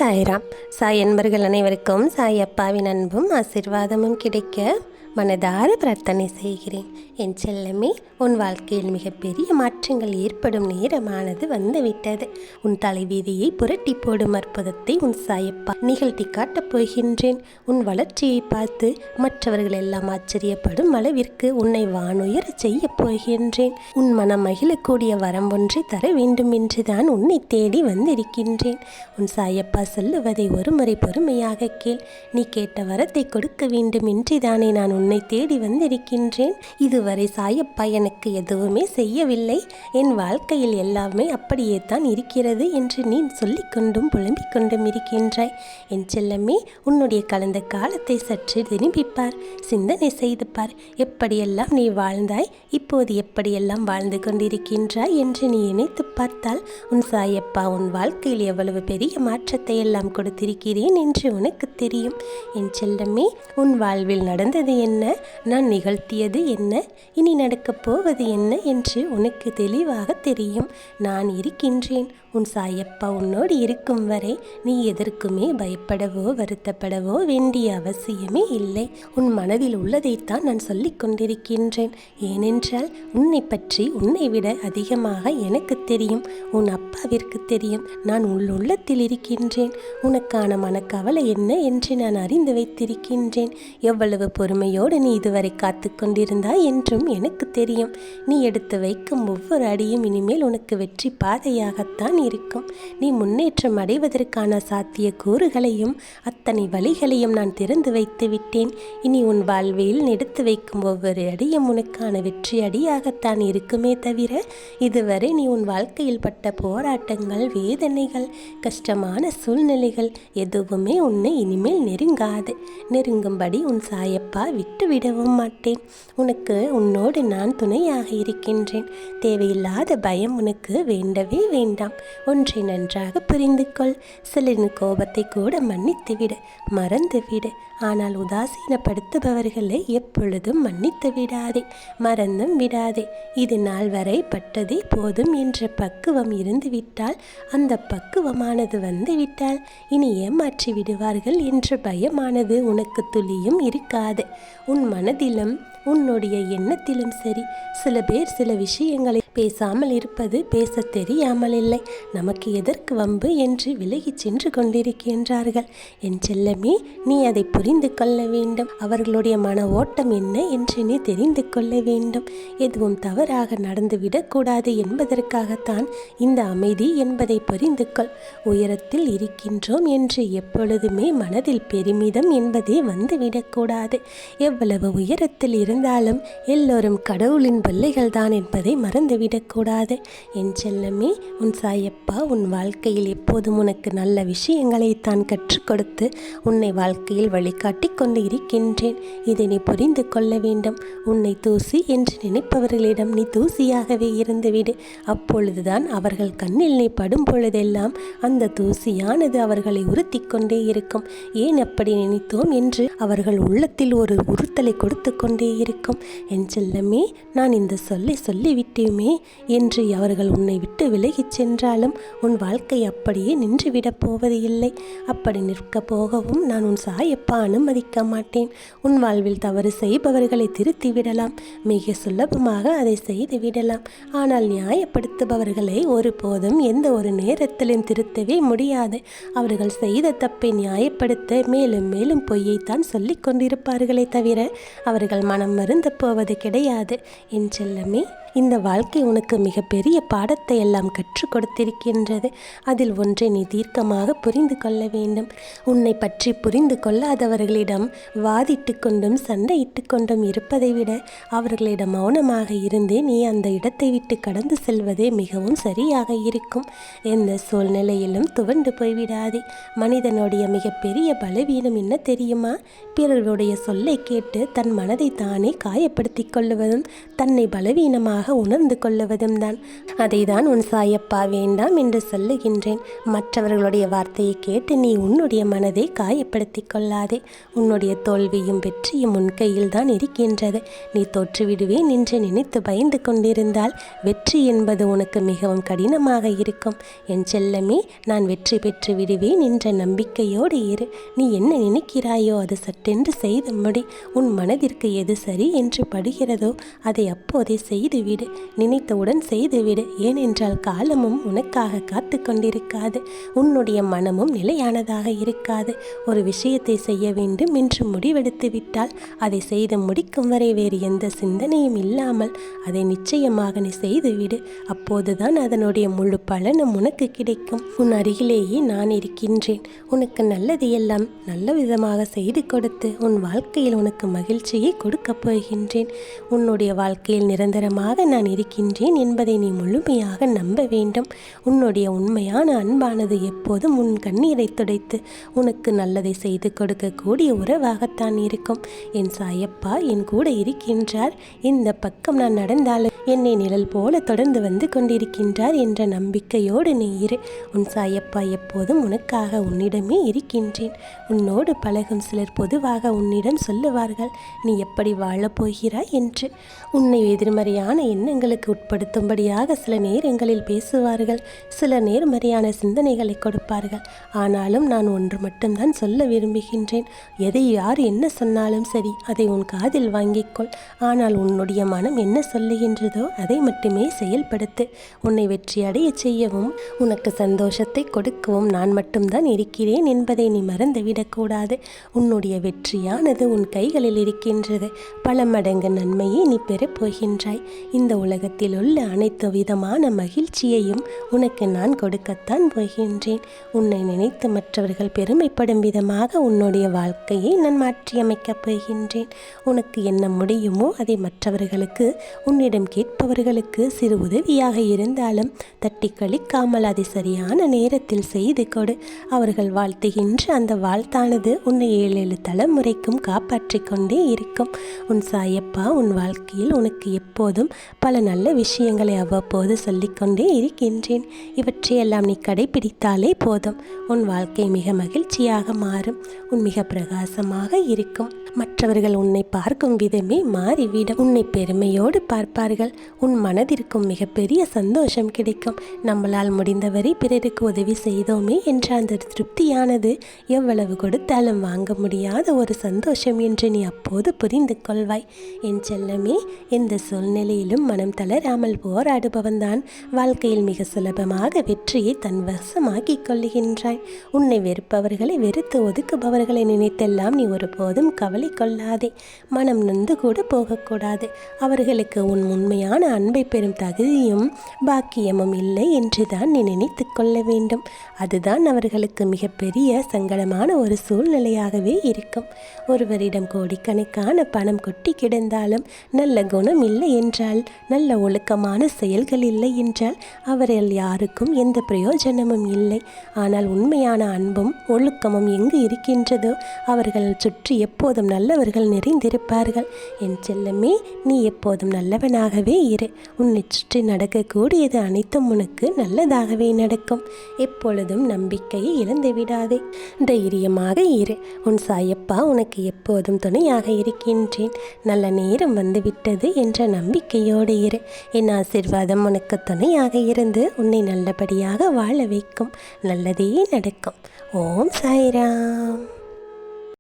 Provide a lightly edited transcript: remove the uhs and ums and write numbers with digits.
சாய்ராம். சாய் அன்பர்கள் அனைவருக்கும் சாய் அப்பாவின் அன்பும் ஆசீர்வாதமும் கிடைக்க மனதார பிரார்த்தனை செய்கிறேன். என் செல்லமே, உன் வாழ்க்கையில் மிகப்பெரிய மாற்றங்கள் ஏற்படும் நேரமானது வந்துவிட்டது. உன் தலைவீதியை புரட்டி போடும் அற்புதத்தை உன் சாயப்பா நிகழ்த்தி காட்டப் போகின்றேன். உன் வளர்ச்சியை பார்த்து மற்றவர்கள் எல்லாம் ஆச்சரியப்படும் அளவிற்கு உன்னை வானுயர செய்ய போகின்றேன். உன் மனம் மகிழக்கூடிய வரம் ஒன்றை தர வேண்டும் என்றுதான் உன்னை தேடி வந்திருக்கின்றேன். உன் சாயப்பா சொல்லுவதை ஒருமுறை பொறுமையாக கேள். நீ கேட்ட வரத்தை கொடுக்க வேண்டும் என்றுதானே நான் உன்னை தேடி வந்திருக்கின்றேன். இதுவரை சாயப்பா எனக்கு எதுவுமே செய்யவில்லை, என் வாழ்க்கையில் எல்லாமே அப்படியே தான் இருக்கிறது என்று நீ சொல்லிக்கொண்டும் புலம்பிக் கொண்டும் இருக்கின்றாய். என் செல்லமே, உன்னுடைய கலந்த காலத்தை சற்று திரும்பிப்பார், சிந்தனை செய்து பார். எப்படியெல்லாம் நீ வாழ்ந்தாய், இப்போது எப்படியெல்லாம் வாழ்ந்து கொண்டிருக்கின்றாய் என்று நீ நினைத்து பார்த்தால் உன் சாயப்பா உன் வாழ்க்கையில் எவ்வளவு பெரிய மாற்றத்தை எல்லாம் கொடுத்திருக்கிறேன் என்று உனக்கு தெரியும். என் செல்லமே, உன் வாழ்வில் நடந்தது என்ன, நான் நிகழ்த்தியது என்ன, இனி நடக்கப் போவது என்ன என்று உனக்கு தெளிவாக தெரியும். நான் இருக்கின்றேன். உன் சாயப்பா உன்னோடு இருக்கும் வரை நீ எதற்குமே பயப்படவோ வருத்தப்படவோ வேண்டிய அவசியமே இல்லை. உன் மனதில் உள்ளதைத்தான் நான் சொல்லிக் கொண்டிருக்கின்றேன். ஏனென்றால் உன்னை பற்றி உன்னை விட அதிகமாக எனக்கு தெரியும், உன் அப்பாவிற்கு தெரியும். நான் உள்ளத்தில் இருக்கின்றேன். உனக்கான மனக்கவலை என்ன என்று நான் அறிந்து வைத்திருக்கின்றேன். எவ்வளவு பொறுமையோடு நீ இதுவரை காத்து கொண்டிருந்தாய் என்றும் எனக்கு தெரியும். நீ எடுத்து வைக்கும் ஒவ்வொரு அடியும் இனிமேல் உனக்கு வெற்றி பாதையாகத்தான் இருக்கும். நீ முன்னேற்றம் அடைவதற்கான சாத்திய கூறுகளையும் அத்தனை வழிகளையும் நான் திறந்து வைத்து விட்டேன். இனி உன் வாழ்வில் எடுத்து வைக்கும் ஒவ்வொரு அடியும் உனக்கான வெற்றி அடியாகத்தான் இருக்குமே தவிர இதுவரை நீ உன் வாழ்க்கையில் பட்ட போராட்டங்கள், வேதனைகள், கஷ்டமான சூழ்நிலைகள் எதுவுமே உன்னை இனிமேல் நெருங்காது. நெருங்கும்படி உன் சாயப்பா விட்டுவிடவும் மாட்டேன். உனக்கு உன்னோடு நான் துணையாக இருக்கின்றேன். தேவையில்லாத பயம் உனக்கு வேண்டவே வேண்டாம். ஒன்றை நன்றாக புரிந்து கொள். சிலரின் கோபத்தை கூட மன்னித்துவிடு, மறந்துவிடு. ஆனால் உதாசீனப்படுத்துபவர்களை எப்பொழுதும் மன்னித்து விடாதே, மறந்தும் விடாதே. இது நாள் வரை பட்டதே போதும் என்ற பக்குவம் இருந்துவிட்டால், அந்த பக்குவமானது வந்துவிட்டால் இனி ஏமாற்றி விடுவார்கள் என்ற பயமானது உனக்கு துளியும் இருக்காது. உன் மனதிலும் உன்னுடைய எண்ணத்திலும் சரி, சில பேர் சில விஷயங்களை பேசாமல் இருப்பது பேச தெரியாமல் இல்லை, நமக்கு எதற்கு வம்பு என்று விலகி சென்று கொண்டிருக்கின்றார்கள். என் செல்லமே, நீ அதை புரிந்து கொள்ள வேண்டும். அவர்களுடைய மன ஓட்டம் என்ன என்று நீ தெரிந்து கொள்ள வேண்டும். எதுவும் தவறாக நடந்துவிடக்கூடாது என்பதற்காகத்தான் இந்த அமைதி என்பதை புரிந்து கொள். உயரத்தில் இருக்கின்றோம் என்று எப்பொழுதுமே மனதில் பெருமிதம் என்பதே வந்துவிடக்கூடாது. எவ்வளவு உயரத்தில் இருந்தாலும் எல்லோரும் கடவுளின் பிள்ளைகள் தான் என்பதை மறந்துவிடக்கூடாது. என் செல்லமே, உன் சாயப்பா உன் வாழ்க்கையில் எப்போதும் உனக்கு நல்ல விஷயங்களை தான் கற்றுக் கொடுத்து உன்னை வாழ்க்கையில் வழிகாட்டி கொண்டு இருக்கின்றேன். இதை நீ புரிந்து கொள்ள வேண்டும். உன்னை தூசி என்று நினைப்பவர்களிடம் நீ தூசியாகவே இருந்துவிடு. அப்பொழுதுதான் அவர்கள் கண்ணில் நீ படும் பொழுதெல்லாம் அந்த தூசியானது அவர்களை உறுத்தி கொண்டே இருக்கும். ஏன் அப்படி நினைத்தோம் என்று அவர்கள் உள்ளத்தில் ஒரு உறுத்தலை கொடுத்து கொண்டே இருக்கும். என் செல்லமே, நான் இந்த சொல்லை சொல்லிவிட்டேமே என்று அவர்கள் உன்னை விட்டு விலகிச் சென்றாலும் உன் வாழ்க்கை அப்படியே நின்றுவிடப் போவது இல்லை. அப்படி நிற்க போகவும் நான் உன் சாயப்பா அனுமதிக்க மாட்டேன். உன் வாழ்வில் தவறு செய்பவர்களை திருத்தி விடலாம், மிக சுலபமாக அதை செய்து விடலாம். ஆனால் நியாயப்படுத்துபவர்களை ஒருபோதும் எந்த ஒரு நேரத்திலும் திருத்தவே முடியாது. அவர்கள் செய்த தப்பை நியாயப்படுத்த மேலும் மேலும் பொய்யைத்தான் சொல்லிக் கொண்டிருப்பார்களே தவிர அவர்கள் மனம் மருந்த போவது கிடையாது. என் செல்லமே, இந்த வாழ்க்கை உனக்கு மிகப்பெரிய பாடத்தை எல்லாம் கற்றுக் கொடுத்திருக்கின்றது. அதில் ஒன்றை நீ தீர்க்கமாக புரிந்து கொள்ள வேண்டும். உன்னை பற்றி புரிந்து கொள்ளாதவர்களிடம் வாதிட்டு கொண்டும் சண்டையிட்டு கொண்டும் இருப்பதை விட அவர்களிடம் மௌனமாக இருந்து நீ அந்த இடத்தை விட்டு கடந்து செல்வதே மிகவும் சரியாக இருக்கும். எந்த சூழ்நிலையிலும் துவண்டு போய்விடாதே. மனிதனுடைய மிகப்பெரிய பலவீனம் என்ன தெரியுமா? பிறருடைய சொல்லை கேட்டு தன் மனதை தானே தன்னை காயப்படுத்திக் கொள்ளுவதும் தன்னை பலவீனமாக உணர்ந்து கொள்ளுவதும் தான். அதை தான் உன் சாயப்பா வேண்டாம் என்று சொல்லுகின்றேன். மற்றவர்களுடைய வார்த்தையை கேட்டு நீ உன்னுடைய மனதை காயப்படுத்திக் கொள்ளாதே. உன்னுடைய தோல்வியும் வெற்றியும் உன் கையில் தான் இருக்கின்றது. நீ தோற்றுவிடுவேன் என்று நினைத்து பயந்து கொண்டிருந்தால் வெற்றி என்பது உனக்கு மிகவும் கடினமாக இருக்கும். என் செல்லமே, நான் வெற்றி பெற்று விடுவேன் என்ற நம்பிக்கையோடு இரு. நீ என்ன நினைக்கிறாயோ அது சட்டென்று செய்து முடி. உன் மனதிற்கு எது சரி என்று படுகிறதோ அதை அப்போதே செய்துவிடு. நினைத்தவுடன் செய்துவிடு. ஏனென்றால் காலமும் உனக்காக காத்து கொண்டிருக்காது. உன்னுடைய மனமும் நிலையானதாக இருக்காது. ஒரு விஷயத்தை செய்ய வேண்டும் என்று முடிவெடுத்து விட்டால் அதை செய்து முடிக்கும் வரை வேறு எந்த சிந்தனையும் இல்லாமல் அதை நிச்சயமாக நீ செய்துவிடு. அப்போதுதான் அதனுடைய முழு பலனும் உனக்கு கிடைக்கும். உன் அருகிலேயே நான் இருக்கின்றேன். உனக்கு நல்லது எல்லாம் நல்ல விதமாக செய்து கொடுத்து உன் வாழ்க்கையில் உனக்கு மகிழ்ச்சியை கொடுக்கப் போகின்றேன். உன்னுடைய வாழ்க்கையில் நிரந்தரமாக நான் இருக்கின்றேன் என்பதை நீ முழுமையாக நம்ப வேண்டும். உன்னுடைய உண்மையான அன்பானது எப்போதும் உன் கண்ணீரை துடைத்து உனக்கு நல்லதை செய்து கொடுக்கக்கூடிய உறவாகத்தான் இருக்கும். என் சாயப்பா என் கூட இருக்கின்றார். இந்த பக்கம் நான் நடந்தாலும் என்னை நிழல் போல தொடர்ந்து வந்து கொண்டிருக்கின்றார் என்ற நம்பிக்கையோடு நீ இரு. உன் சாயப்பா எப்போதும் உனக்காக உன்னிடமே இருக்கின்றேன். உன்னோடு பழகும் சிலர் பொதுவாக உன்னிடம் சொல்லுவார்கள், நீ எப்படி வாழப்போகிறாய் என்று. உன்னை எதிர்மறையான எண்ணங்களுக்கு உட்படுத்தும்படியாக சில நேரங்களில் பேசுவார்கள். சில நேர்மறையான சிந்தனைகளை கொடுப்பார்கள். ஆனாலும் நான் ஒன்று மட்டும்தான் சொல்ல விரும்புகின்றேன். எதை யார் என்ன சொன்னாலும் சரி, அதை உன் காதில் வாங்கிக்கொள். ஆனால் உன்னுடைய மனம் என்ன சொல்லுகின்றதோ அதை மட்டுமே செயல்படுத்து. உன்னை வெற்றி அடைய செய்யவும் உனக்கு சந்தோஷத்தை கொடுக்கவும் நான் மட்டும்தான் இருக்கிறேன் என்பதை நீ மறந்துவிடக்கூடாது. உன்னுடைய வெற்றியானது உன் கைகளில் இருக்கின்றது. பல மடங்கு நன்மையை நீ பெறப்போகின்றாய். இந்த உலகத்தில் உள்ள அனைத்து விதமான மகிழ்ச்சியையும் உனக்கு நான் கொடுக்கத்தான் போகின்றேன். உன்னை நினைத்து மற்றவர்கள் பெருமைப்படும் விதமாக உன்னுடைய வாழ்க்கையை நான் மாற்றியமைக்கப் போகின்றேன். உனக்கு என்ன முடியுமோ அதை மற்றவர்களுக்கு, உன்னிடம் கேட்பவர்களுக்கு சிறு உதவியாக இருந்தாலும் தட்டி கழிக்காமல் அதை சரியான நேரத்தில் செய்து கொடு. அவர்கள் வாழ்த்துகின்ற அந்த வாழ்த்தானது உன்னை 7 தலைமுறைக்கும் காப்பாற்றி கொண்டே இருக்கும். உன் சாயப்பா உன் வாழ்க்கையில் உனக்கு எப்போதும் பல நல்ல விஷயங்களை அவ்வப்போது சொல்லிக்கொண்டே இருக்கின்றேன். இவற்றையெல்லாம் நீ கடைபிடித்தாலே போதும். உன் வாழ்க்கை மிக மகிழ்ச்சியாக மாறும். உன் மிக பிரகாசமாக இருக்கும். மற்றவர்கள் உன்னை பார்க்கும் விதமே மாறிவிடும். உன்னை பெருமையோடு பார்ப்பார்கள். உன் மனதிற்கும் மிகப்பெரிய சந்தோஷம் கிடைக்கும். நம்மளால் முடிந்தவரை பிறருக்கு உதவி செய்தோமே என்ற அந்த திருப்தியானது எவ்வளவு கொடுத்தாலும் வாங்க முடியாத ஒரு சந்தோஷம் என்று நீ அப்போது புரிந்து கொள்வாய். என் செல்லமே, எந்த சூழ்நிலையிலும் மனம் தளராமல் போராடுபவன்தான் வாழ்க்கையில் மிக சுலபமாக வெற்றியை தன் வசமாக்கிக் கொள்ளுகின்றாய். உன்னை வெறுப்பவர்களை வெறுத்து ஒதுக்குபவர்களை நினைத்தெல்லாம் நீ ஒருபோதும் கவலை கொள்ளாதே. மனம் நொந்து கூட போகக்கூடாது. அவர்களுக்கு உன் உண்மையான அன்பை பெறும் தகுதியும் பாக்கியமும் இல்லை என்றுதான் நீ நினைத்து கொள்ள வேண்டும். அதுதான் அவர்களுக்கு மிகப்பெரிய சங்கடமான ஒரு சூழ்நிலையாகவே இருக்கும். ஒருவரிடம் கோடிக்கணக்கான பணம் கொட்டி கிடந்தாலும் நல்ல குணம் இல்லை என்றால், நல்ல ஒழுக்கமான செயல்கள் இல்லை என்றால் அவர்கள் யாருக்கும் எந்த பிரயோஜனமும் இல்லை. ஆனால் உண்மையான அன்பும் ஒழுக்கமும் எங்கு இருக்கின்றதோ அவர்கள் சுற்றி எப்போதும் நல்லவர்கள் நிறைந்திருப்பார்கள். என் செல்லமே, நீ எப்போதும் நல்லவனாகவே இரு. உன்னை சுற்றி நடக்கக்கூடியது அனைத்தும் உனக்கு நல்லதாகவே நடக்கும். எப்பொழுதும் நம்பிக்கையை இழந்து விடாதே. தைரியமாக இரு. உன் சாயப்பா உனக்கு எப்போதும் துணையாக இருக்கின்றேன். நல்ல நேரம் வந்துவிட்டது என்ற நம்பிக்கையோடு இரு. என் ஆசீர்வாதம் உனக்கு துணையாக இருந்து உன்னை நல்லபடியாக வாழ வைக்கும். நல்லதே நடக்கும். ஓம் சாய்ராம்.